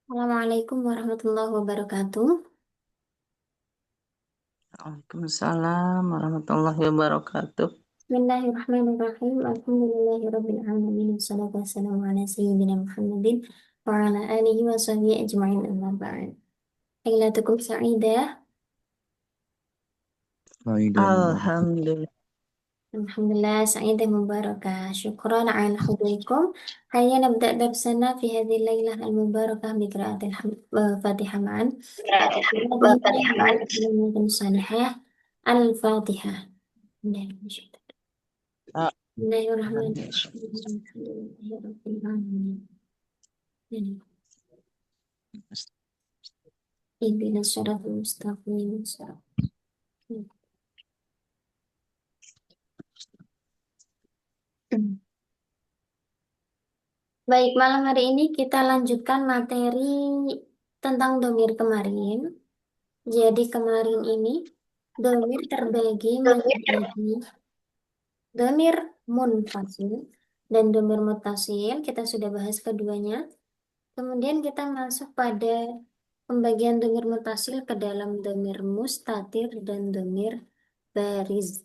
Assalamualaikum warahmatullahi wabarakatuh. Waalaikumsalam warahmatullahi wabarakatuh. Bismillahirrahmanirrahim. Alhamdulillahirabbil alamin. Wassalatu wassalamu ala sayyidina Muhammadin wa ala alihi wa sahbihi ajma'in amma ba'd. Lailatukum sa'idah. Waidah Mubarak. Alhamdulillah. Alhamdulillah sa'idah mubarakah. Syukran ala hudurikum. Hayya nabda' darsana fi hadhihi lailah al-mubarakah bi qiraatil Fatihah ma'an. Al-Fatihah. Bismillahirrahmanirrahim. Alhamdulillahirabbil alamin. Ihdinas siratal mustaqim. Baik, malam hari ini kita lanjutkan materi tentang domir kemarin. Jadi kemarin ini domir terbagi menjadi domir munfasil dan domir mutasil. Kita sudah bahas keduanya. Kemudian kita masuk pada pembagian domir mutasil ke dalam domir mustatir dan domir bariz.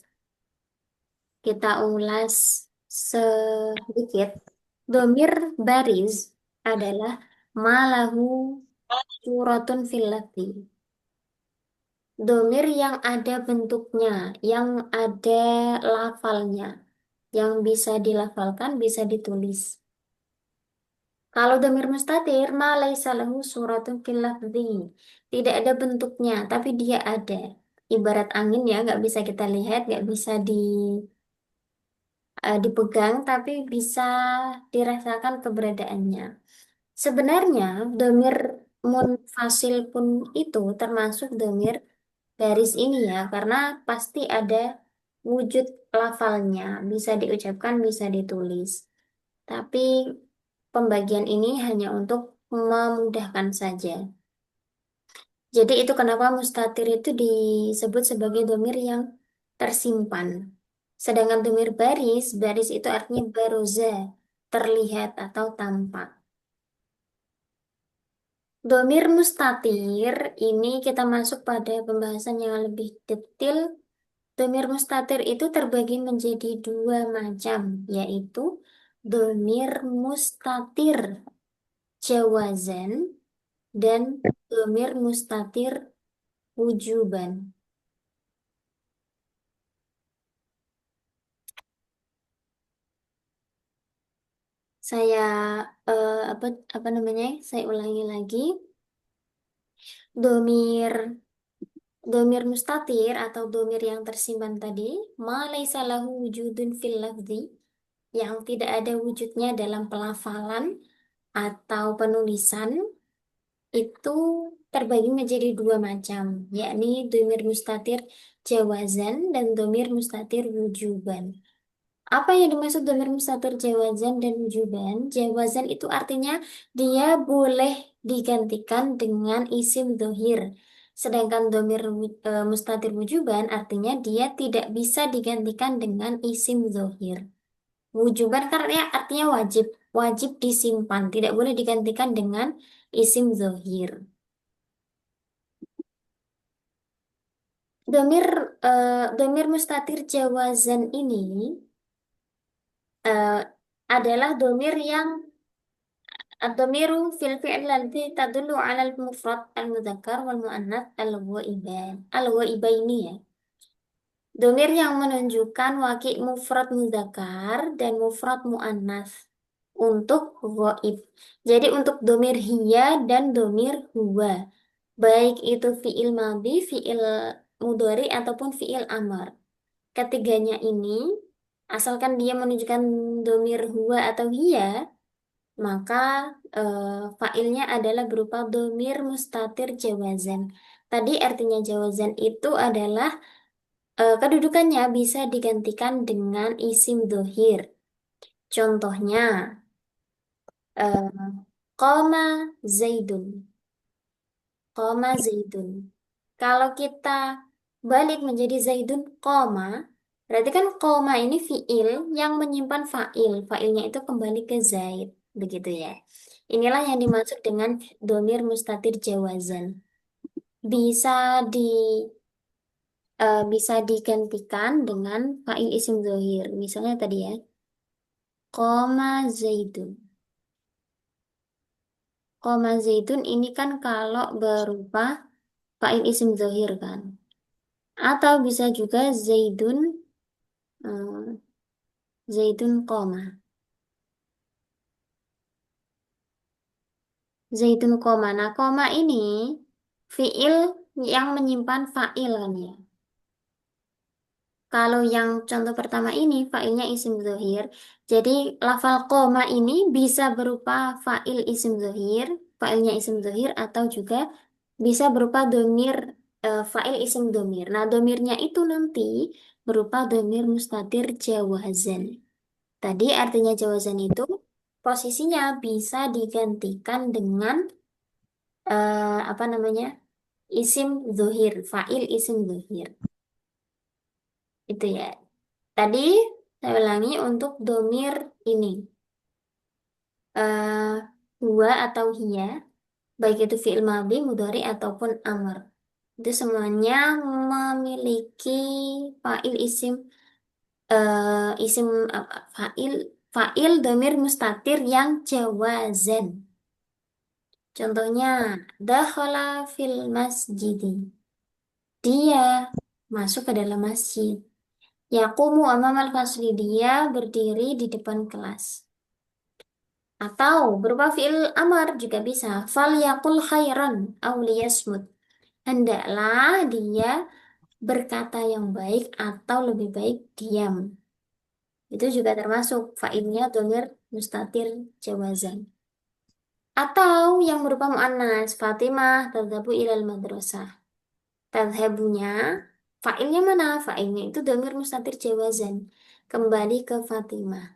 Kita ulas sedikit. Domir bariz adalah malahu suratun fil lafzi. Domir yang ada bentuknya, yang ada lafalnya, yang bisa dilafalkan, bisa ditulis. Kalau domir mustatir, ma laisa lahu suratun fil lafzi. Tidak ada bentuknya, tapi dia ada. Ibarat angin ya, nggak bisa kita lihat, nggak bisa dipegang, tapi bisa dirasakan keberadaannya. Sebenarnya domir munfasil pun itu termasuk domir baris ini ya, karena pasti ada wujud lafalnya, bisa diucapkan, bisa ditulis. Tapi pembagian ini hanya untuk memudahkan saja. Jadi itu kenapa mustatir itu disebut sebagai domir yang tersimpan. Sedangkan domir baris, baris itu artinya baroza, terlihat atau tampak. Domir mustatir ini kita masuk pada pembahasan yang lebih detail. Domir mustatir itu terbagi menjadi dua macam, yaitu domir mustatir jawazan dan domir mustatir wujuban. Saya apa apa namanya? Saya ulangi lagi. Domir domir mustatir atau domir yang tersimpan tadi, ma laisa lahu wujudun fil lafzi, yang tidak ada wujudnya dalam pelafalan atau penulisan, itu terbagi menjadi dua macam, yakni domir mustatir jawazan dan domir mustatir wujuban. Apa yang dimaksud domir mustatir jawazan dan wujuban? Jawazan itu artinya dia boleh digantikan dengan isim dhohir. Sedangkan domir mustatir wujuban artinya dia tidak bisa digantikan dengan isim dhohir. Wujuban karena artinya wajib, wajib disimpan, tidak boleh digantikan dengan isim dhohir. Domir domir mustatir jawazan ini eh, adalah domir yang ad-domiru fil fi'il alladhi tadullu 'ala al-mufrad al-mudzakkar wal muannats al-ghaibaini ya. Domir yang menunjukkan wakil mufrad mudzakkar dan mufrad muannats untuk ghaib. Jadi untuk domir hiya dan domir huwa, baik itu fi'il madhi, fi'il mudhari ataupun fi'il amar. Ketiganya ini, asalkan dia menunjukkan domir huwa atau hiya, maka failnya adalah berupa domir mustatir jawazan. Tadi artinya jawazan itu adalah kedudukannya bisa digantikan dengan isim dohir. Contohnya, uh, koma zaidun. Koma zaidun. Kalau kita balik menjadi zaidun koma, berarti kan koma ini fiil yang menyimpan fail. Failnya itu kembali ke zaid. Begitu ya. Inilah yang dimaksud dengan domir mustatir jawazan. Bisa di bisa digantikan dengan fa'il isim dzohir. Misalnya tadi ya, koma zaidun. Koma zaidun ini kan kalau berupa fa'il isim dzohir kan. Atau bisa juga zaidun, eh, zaidun koma. Zaidun koma. Nah, koma ini fi'il yang menyimpan fa'il kan ya. Kalau yang contoh pertama ini fa'ilnya isim dzohir. Jadi lafal koma ini bisa berupa fa'il isim dzohir, fa'ilnya isim dzohir atau juga bisa berupa domir, fa'il isim domir. Nah, domirnya itu nanti berupa domir mustatir jawazan. Tadi artinya jawazan itu posisinya bisa digantikan dengan apa namanya? Isim zuhir, fa'il isim zuhir. Itu ya. Tadi saya ulangi untuk domir ini. eh Huwa atau hiya, baik itu fi'il madhi, mudhari ataupun amr. Itu semuanya memiliki fa'il isim, isim apa, fa'il domir mustatir yang jawazan. Contohnya, dakhala fil masjidi. Dia masuk ke dalam masjid. Yaqumu amamal fasli. Dia berdiri di depan kelas. Atau berupa fi'il amar juga bisa. Fal yakul khairan aw liyasmut. Hendaklah dia berkata yang baik atau lebih baik diam. Itu juga termasuk fa'ilnya dhamir mustatir jawazan. Atau yang berupa mu'annas. Fatimah tadhabu ilal madrasah. Tadhabunya, fa'ilnya mana? Fa'ilnya itu dhamir mustatir jawazan. Kembali ke Fatimah.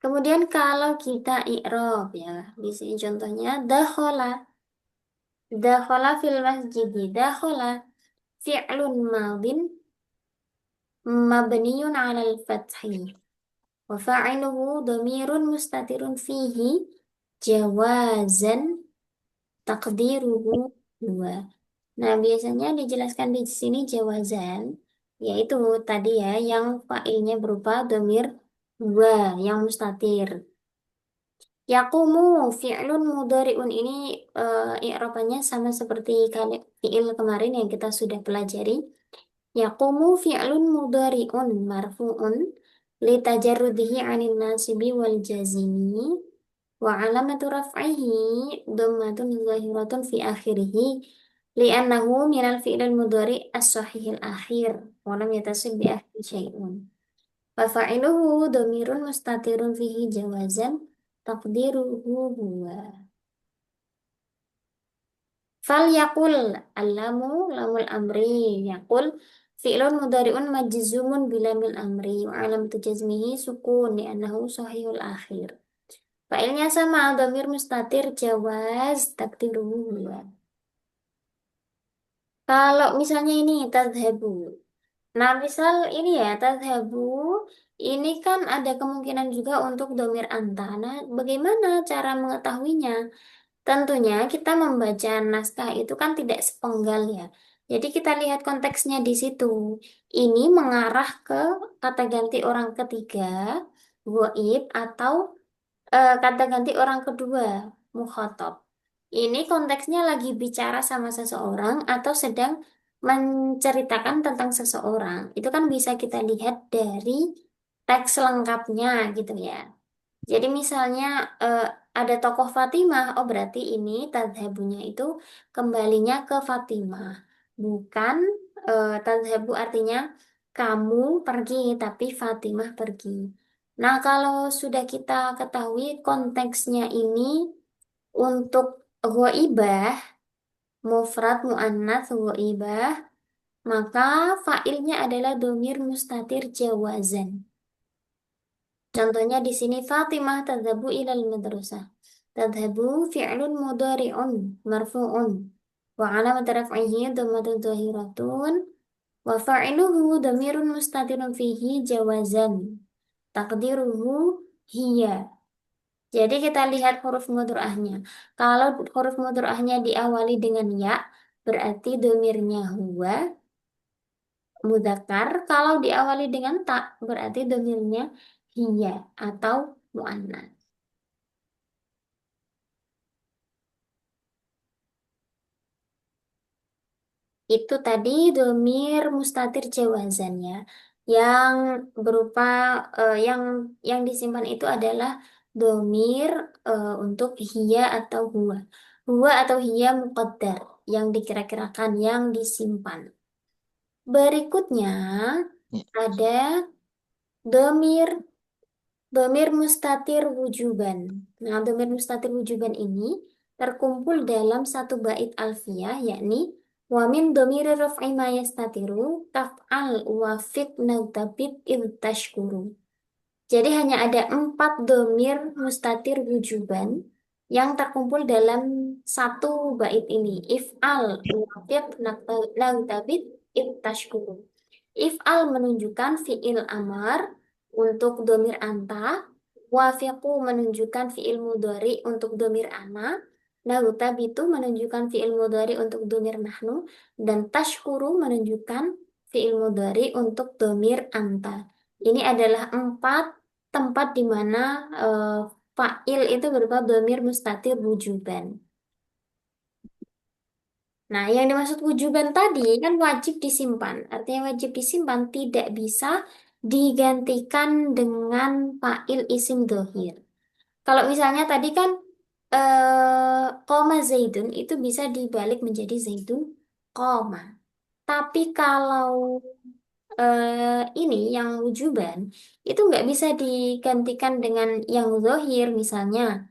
Kemudian kalau kita i'rob ya, di sini contohnya dakhala. Dakhala fil masjidi. Dakhala fi'lun madin mabniyun 'alal fathi. Wa fa'iluhu dhamirun mustatirun fihi jawazan taqdiruhu huwa. Nah, biasanya dijelaskan di sini jawazan, yaitu tadi ya, yang fa'ilnya berupa dhamir huwa, yang mustatir. Yakumu fi'lun mudhari'un ini i'rabannya sama seperti fi'il kemarin yang kita sudah pelajari. Yakumu fi'lun mudhari'un marfu'un litajarrudihi 'anil nasibi wal jazimi wa 'alamatu raf'ihi dhammatun zahiratun fi akhirih li'annahu minal fi'lil mudhari' as-sahihil akhir wa lam yatasib bi akhir syai'un. Wa fa'iluhu dhamirun mustatirun fihi jawazan taqdiruhu huwa. Fal yakul alamu lamul amri yakul fi'lun mudhari'un majzumun bilamil amri wa alamatu jazmihi sukun li'annahu sahihul akhir. Fa'ilnya sama dhamir mustatir jawaz taqdiruhu huwa. Kalau misalnya ini tadhabu. Nah, misal ini ya, tadhabu, ini kan ada kemungkinan juga untuk domir anta. Nah, bagaimana cara mengetahuinya? Tentunya kita membaca naskah itu kan tidak sepenggal ya. Jadi kita lihat konteksnya di situ. Ini mengarah ke kata ganti orang ketiga, goib, atau kata ganti orang kedua, mukhatab. Ini konteksnya lagi bicara sama seseorang atau sedang menceritakan tentang seseorang. Itu kan bisa kita lihat dari teks lengkapnya gitu ya. Jadi misalnya eh, ada tokoh Fatimah, oh berarti ini tadhabunya itu kembalinya ke Fatimah. Bukan tadhabu artinya kamu pergi, tapi Fatimah pergi. Nah, kalau sudah kita ketahui konteksnya ini untuk ghaibah, mufrad muannats ghaibah, maka fa'ilnya adalah domir mustatir jawazan. Contohnya di sini Fatimah tadhabu ilal madrasah. Tadhabu fi'lun mudhari'un marfu'un wa 'alamat raf'ihi dhammatun dhahiratun wa fa'iluhu dhamirun mustatirun fihi jawazan takdiruhu hiya. Jadi kita lihat huruf mudro'ahnya. Kalau huruf mudro'ahnya diawali dengan ya, berarti domirnya huwa, mudzakkar. Kalau diawali dengan tak, berarti domirnya hiya atau mu'annas. Itu tadi domir mustatir jawazannya yang berupa yang disimpan itu adalah domir untuk hiya atau huwa. Huwa atau hiya muqaddar yang dikira-kirakan yang disimpan. Berikutnya Ya. ada domir domir mustatir wujuban. Nah, domir mustatir wujuban ini terkumpul dalam satu bait alfiyah, yakni wa min domir raf'i ma yastatiru taf'al wa fit nautabit id tashkuru. Jadi hanya ada 4 domir mustatir wujuban yang terkumpul dalam satu bait ini. If'al wa fit nautabit id tashkuru. If'al menunjukkan fi'il amar untuk domir anta. Wafiqu menunjukkan fi'il mudhari untuk domir ana. Nagutabitu menunjukkan fi'il mudhari untuk domir nahnu. Dan tashkuru menunjukkan fi'il mudhari untuk domir anta. Ini adalah 4 tempat di mana fa'il itu berupa domir mustatir wujuban. Nah, yang dimaksud wujuban tadi kan wajib disimpan. Artinya wajib disimpan tidak bisa digantikan dengan fa'il isim dohir. Kalau misalnya tadi kan koma zaidun itu bisa dibalik menjadi zaidun koma. Tapi kalau ini yang wujuban itu nggak bisa digantikan dengan yang zohir misalnya.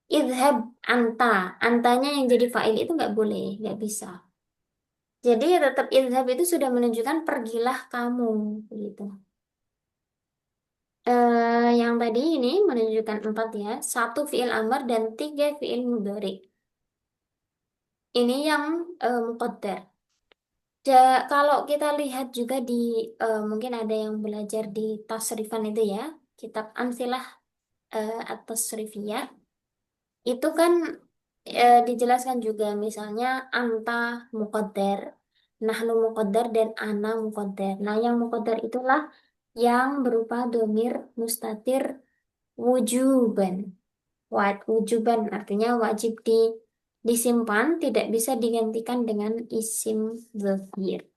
Idhab anta, antanya yang jadi fa'il itu nggak boleh, nggak bisa. Jadi ya tetap idhab itu sudah menunjukkan pergilah kamu gitu. Yang tadi ini menunjukkan 4 ya, satu fiil amar dan 3 fiil mudhari. Ini yang muqaddar. Kalau kita lihat juga di mungkin ada yang belajar di tasrifan itu ya, kitab Amsilah at-Tasrifiyah. Itu kan dijelaskan juga misalnya anta muqaddar, nahnu muqaddar dan ana muqaddar. Nah, yang muqaddar itulah yang berupa domir mustatir wujuban. Wujuban artinya wajib disimpan, tidak bisa digantikan dengan isim dzahir.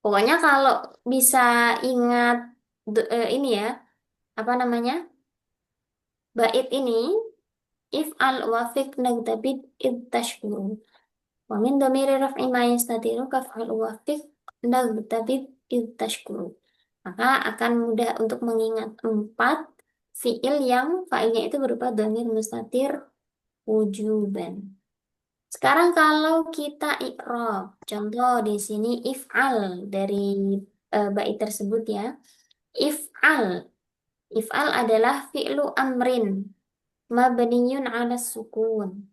Pokoknya kalau bisa ingat ini ya, apa namanya? Bait ini if'al wafiq nagtabid id tashkurun. Wa min dhamiri raf'i ma yastatiru kaf'al wafiq nagtabid id tashkurun. Maka akan mudah untuk mengingat 4 fiil yang fa'ilnya itu berupa dhamir mustatir wujuban. Sekarang kalau kita i'rab, contoh di sini if'al dari bait tersebut ya. If'al. If'al adalah fi'lu amrin mabniyun 'ala sukun.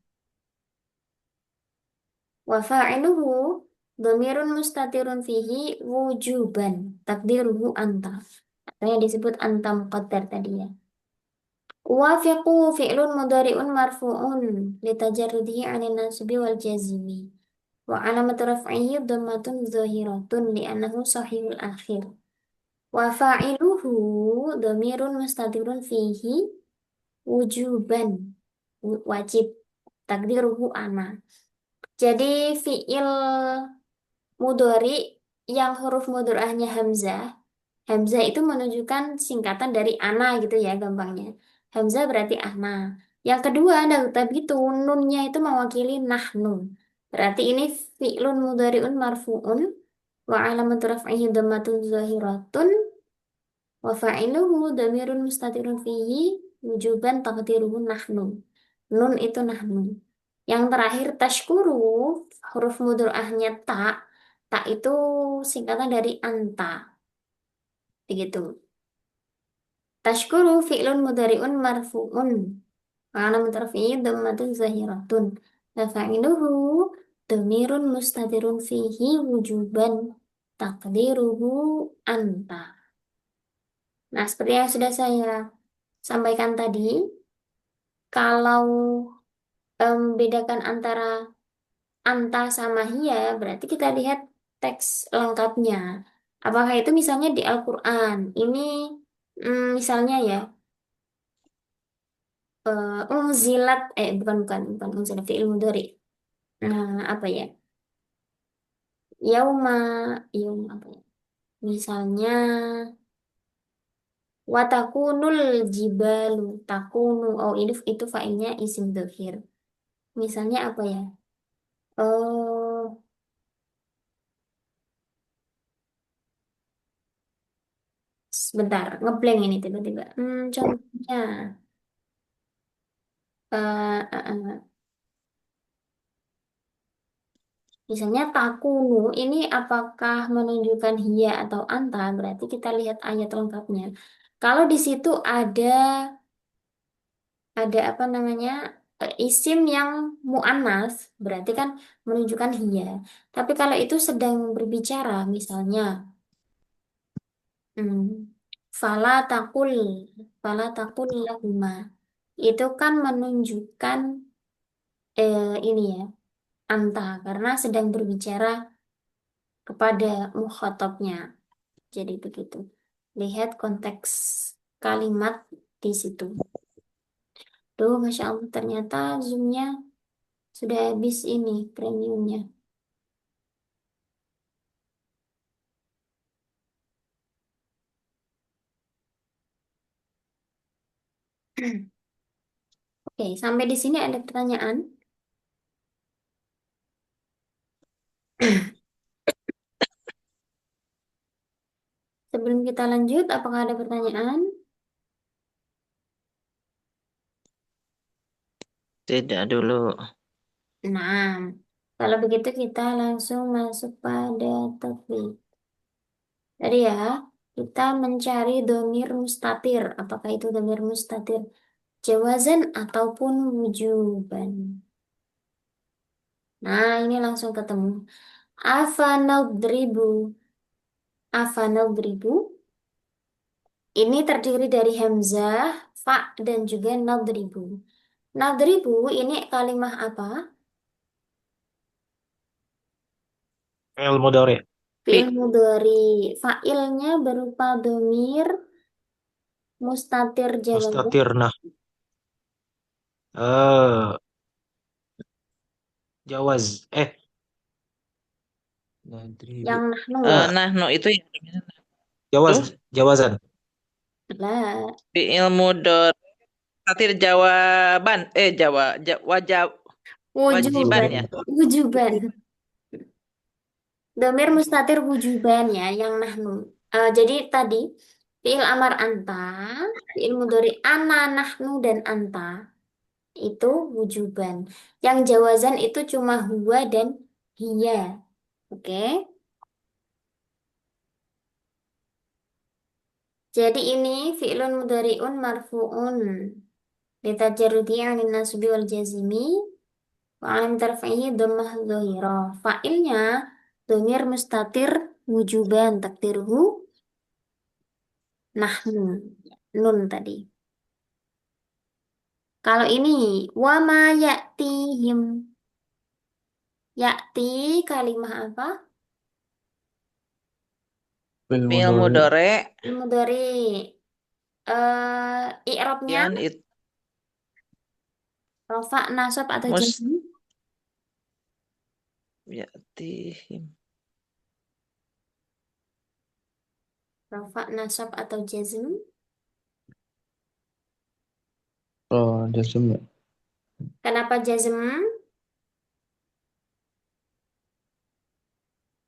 Wa fa'iluhu dhamirun mustatirun fihi wujuban. Takdiruhu anta. Artinya disebut anta muqaddar tadi ya. Wafiqu fi'lun mudhari'un marfu'un litajarrudihi 'anil nasbi wal jazimi. Wa 'alamatu raf'ihi dhammatun zahiratun li'annahu sahihul akhir. Wa fa'iluhu dhamirun mustatirun fihi wujuban. Wajib. Takdiruhu ana. Jadi fi'il mudhari yang huruf mudhari'ahnya hamzah. Hamzah itu menunjukkan singkatan dari ana gitu ya gampangnya. Hamzah berarti ana. Yang kedua ada itu nunnya itu mewakili nahnu. Berarti ini fi'lun mudhari'un marfu'un wa alamatu raf'ihi dhammatun zahiratun wa fa'iluhu dhamirun mustatirun fihi wujuban taqdiruhu nahnu. Nun itu nahnu. Yang terakhir tashkuru, huruf mudro'ahnya ta. Ta itu singkatan dari anta. Begitu. Tashkuru fi'lun mudhari'un marfu'un. Ma'ana mutarfi'i dhammatun zahiratun. Fa'iluhu dhamirun mustatirun fihi wujuban. Takdiruhu anta. Nah, seperti yang sudah saya sampaikan tadi, kalau bedakan antara anta sama hia, berarti kita lihat teks lengkapnya. Apakah itu misalnya di Al-Quran? Ini misalnya ya, unzilat, bukan unzilat, fi'il mudhari. Nah, apa ya? Yauma, yauma apa ya? Misalnya, watakunul jibalu, takunu, oh itu fa'ilnya isim dhohir. Misalnya apa ya? Oh, sebentar, ngeblank ini tiba-tiba. Contohnya, eh, eh, eh, misalnya takunu, ini apakah menunjukkan hia atau anta? Berarti kita lihat ayat lengkapnya. Kalau di situ ada apa namanya isim yang mu'annas, berarti kan menunjukkan hia. Tapi kalau itu sedang berbicara, misalnya, hmm, fala takul, fala takul lahuma, itu kan menunjukkan ini ya, anta, karena sedang berbicara kepada mukhatabnya. Jadi begitu. Lihat konteks kalimat di situ. Tuh, Masya Allah, ternyata Zoom-nya sudah habis ini premiumnya. Oke, sampai di sini ada pertanyaan. Sebelum kita lanjut, apakah ada pertanyaan? Tidak dulu. Nah, kalau begitu kita langsung masuk pada topik. Tadi ya, kita mencari domir mustatir. Apakah itu domir mustatir jawazan ataupun wujuban? Nah, ini langsung ketemu. Afanadribu. Afanadribu. Ini terdiri dari hamzah, fa, dan juga nadribu. Nadribu ini kalimah apa? Fi'il mudhari. Fi'il mudhari. Fa'ilnya berupa domir mustatir jawazan Mustatir. Nah, eh jawaz. Nadribu. yang nahnu. Nah, no itu yang Jawaz, tuh jawazan. Lah, fi'il mudhari tatir jawaban wajab wajiban wujuban. ya. Wujuban. Domir mustatir wujuban ya, yang nahnu. Jadi tadi, fi'il amar anta, fi'il mudhari ana, nahnu, dan anta. Itu wujuban. Yang jawazan itu cuma huwa dan hiya. Oke. Jadi ini fi'lun mudhari'un marfu'un. Litajarrudi 'anil nasbi wal jazimi wa 'alam tarfihi dhammah dhahirah. Fa'ilnya dhamir mustatir wujuban takdiruhu nahnu. Nun tadi. Kalau ini wa ma ya'tihim. Ya'ti kalimah apa? Fi'il Fi'il mudhari. mudhari Fi'il mudhari. I'rabnya yang it rafa, nasab atau mus jazm? yatihim Rafa, nasab atau jazm? Oh, jazm ya. Kenapa jazm?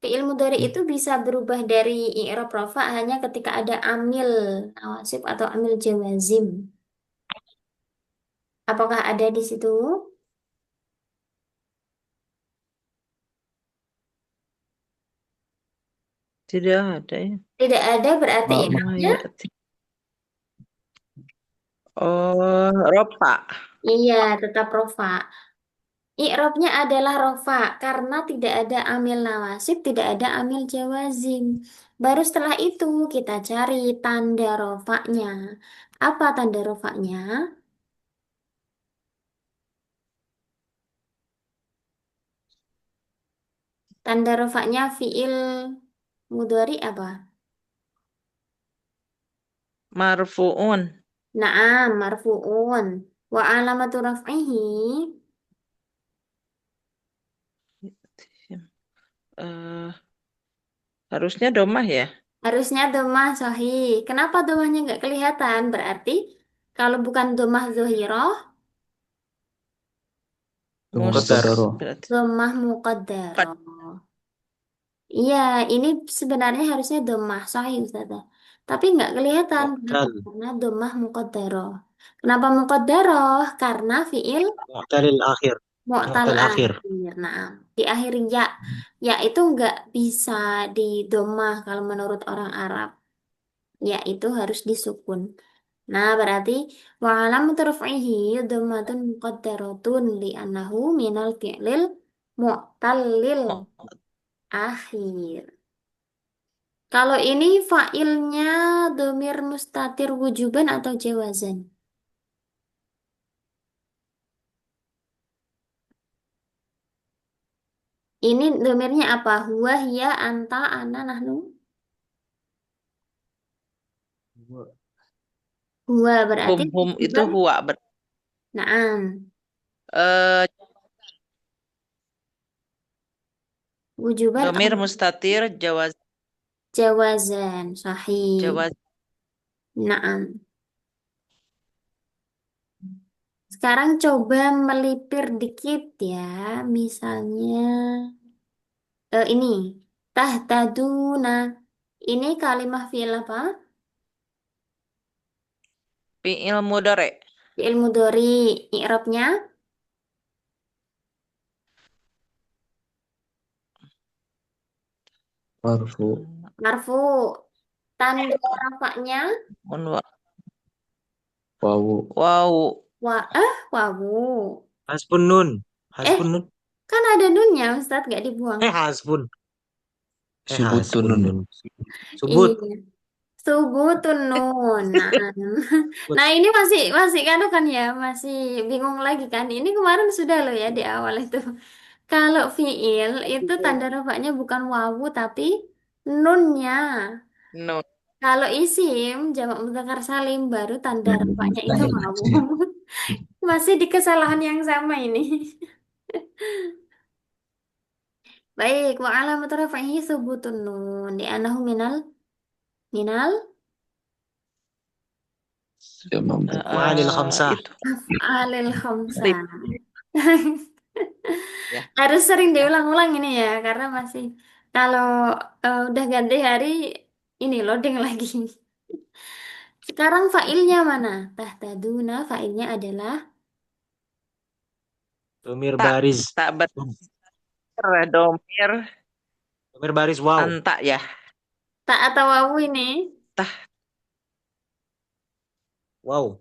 Fi'il mudhari itu bisa berubah dari i'rab rafa hanya ketika ada amil nawasib atau amil jawazim. Apakah ada di situ? tidak ada ya. Tidak ada berarti Ma, ma, i'rabnya Mayati. Oh, ropa. iya tetap rafa. I'rabnya adalah rofa karena tidak ada amil nawasib, tidak ada amil jawazim. Baru setelah itu kita cari tanda rofanya. Apa tanda rofanya? Tanda rofanya fiil mudhari apa? Marfuun. Naam, marfu'un. Wa alamatu raf'ihi Eh, harusnya domah ya. harusnya domah sahih. Kenapa domahnya nggak kelihatan? Berarti kalau bukan domah zohiroh, Mus. Muqaddaro. Berarti. domah muqaddaroh. Iya, ini sebenarnya harusnya domah sahih, Ustazah. Tapi nggak kelihatan. Kenapa? Mu'tal. Karena domah muqaddaroh. Kenapa muqaddaroh? Karena fiil Mu'talil akhir. mu'tal Mu'tal akhir. akhir. Nah, di akhir ya. Ya itu nggak bisa di domah kalau menurut orang Arab. Ya itu harus disukun. Nah, berarti wa alamatu raf'ihi dhammatun muqaddaratun li'annahu minal fi'lil mu'tallil Oh, akhir. Kalau ini fa'ilnya domir mustatir wujuban atau jawazan? Ini domirnya apa? Huwa, hiya, anta, ana, nahnu. Huwa berarti hum itu wujuban. huwa. Naam. Eh, Wujuban domir atau mustatir jawaz jawazan. Sahih. jawaz Naam. Sekarang coba melipir dikit ya. Misalnya ini tahtaduna. Ini kalimah fi'il apa? fi'il mudhari. Fi'il mudhari. I'rabnya Marfu. marfu. Tanda rafa'nya Unwa. Wawu. Wow. wawu. Hasbun nun. Eh, Hasbun nun. kan ada nunnya Ustadz gak dibuang. Hasbun. Subutun. Hasbun nun. Subut. Iya. Subutun nun. Nah, Subut. nah ini masih masih kan ya, masih bingung lagi kan. Ini kemarin sudah loh ya di awal itu. Kalau fiil itu tanda rafanya bukan wawu tapi nunnya. No. Kalau isim jamak mudzakkar salim baru tanda rafanya itu wawu. Masih di kesalahan yang sama ini. Baik, wa alamatu raf'ihi tsubutun nun di anahu minal Jamak. Af'alil khamsah. Itu af'alil rib khamsah. ya. Harus sering Ya. diulang-ulang ini ya, karena masih kalau udah ganti hari ini loading lagi. Sekarang failnya mana? Tahtaduna failnya adalah Domir Tak baris. tak domir Domir baris wow. anta ya. tak atau wawu ini. Tah. Wow.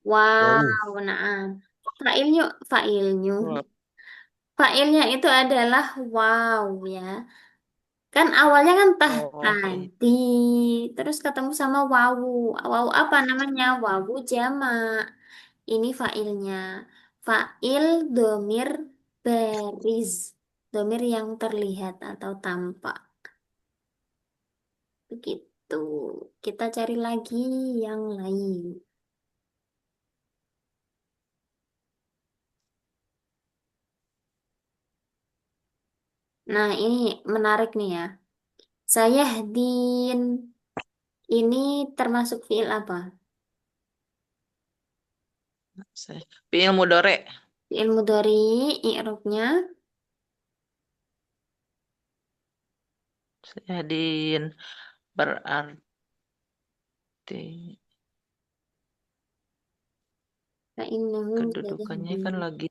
Wow. Wow, nah. Failnya, failnya. Oh, Failnya itu adalah wow ya. Kan awalnya kan tah Oke. tadi, terus ketemu sama wawu. Wawu apa namanya? Wawu jamak. Ini failnya. Fail domir bariz. Domir yang terlihat atau tampak. Begitu. Kita cari lagi yang lain. Nah, ini menarik nih ya. Saya din. Ini termasuk fiil apa? Fi'il mudhari. Fiil mudhari, i'rabnya Sayyadin berarti فإنه kedudukannya kan يهدي. lagi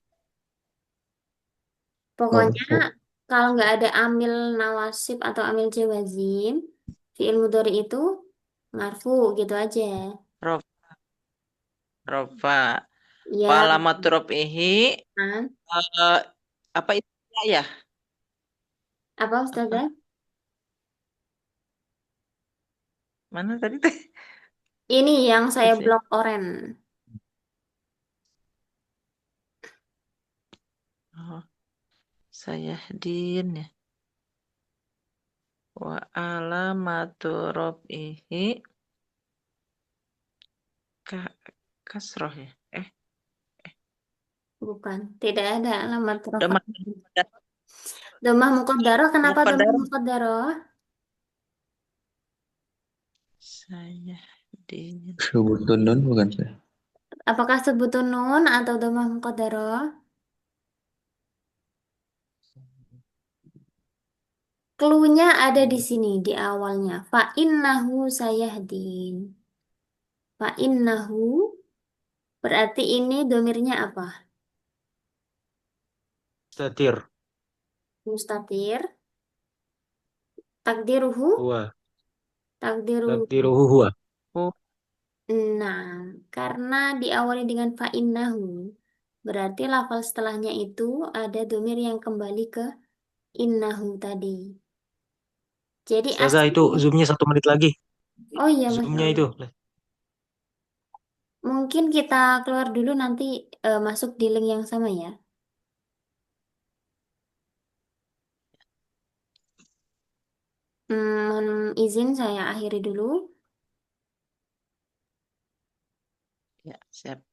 Pokoknya Marfu. kalau nggak ada amil nawasib atau amil jawazim, fiil mudhari itu marfu gitu aja. rof rofa. Ya, Alamat rofihi kan? Apa itu ya? Apa Ustazah? Apa? Mana tadi teh? Ini yang saya Isi. blok oren. Oh, saya din ya. Wa alamatu rafihi ka kasroh ya. Bukan, tidak ada alamat rafa. Domah Domah muqaddarah, kenapa domah muqaddar. muqaddarah? Saya din. Subutun nun bukan saya. Apakah sebutun nun atau domah muqaddarah? Cluenya ada di sini di awalnya. Fa innahu sayahdin. Fa innahu berarti ini domirnya apa? Mustatir. Mustatir. Takdiruhu. Huwa. Takdiruhu. Takdiruhu huwa. Oh, Nah, karena diawali dengan fa innahu, berarti lafal setelahnya itu ada domir yang kembali ke innahu tadi. Jadi Ustazah itu aslinya, zoomnya 1 menit lagi. oh iya Masya Zoomnya Allah. itu. Mungkin kita keluar dulu nanti masuk di link yang sama ya. Mohon izin saya akhiri dulu. ya, siap.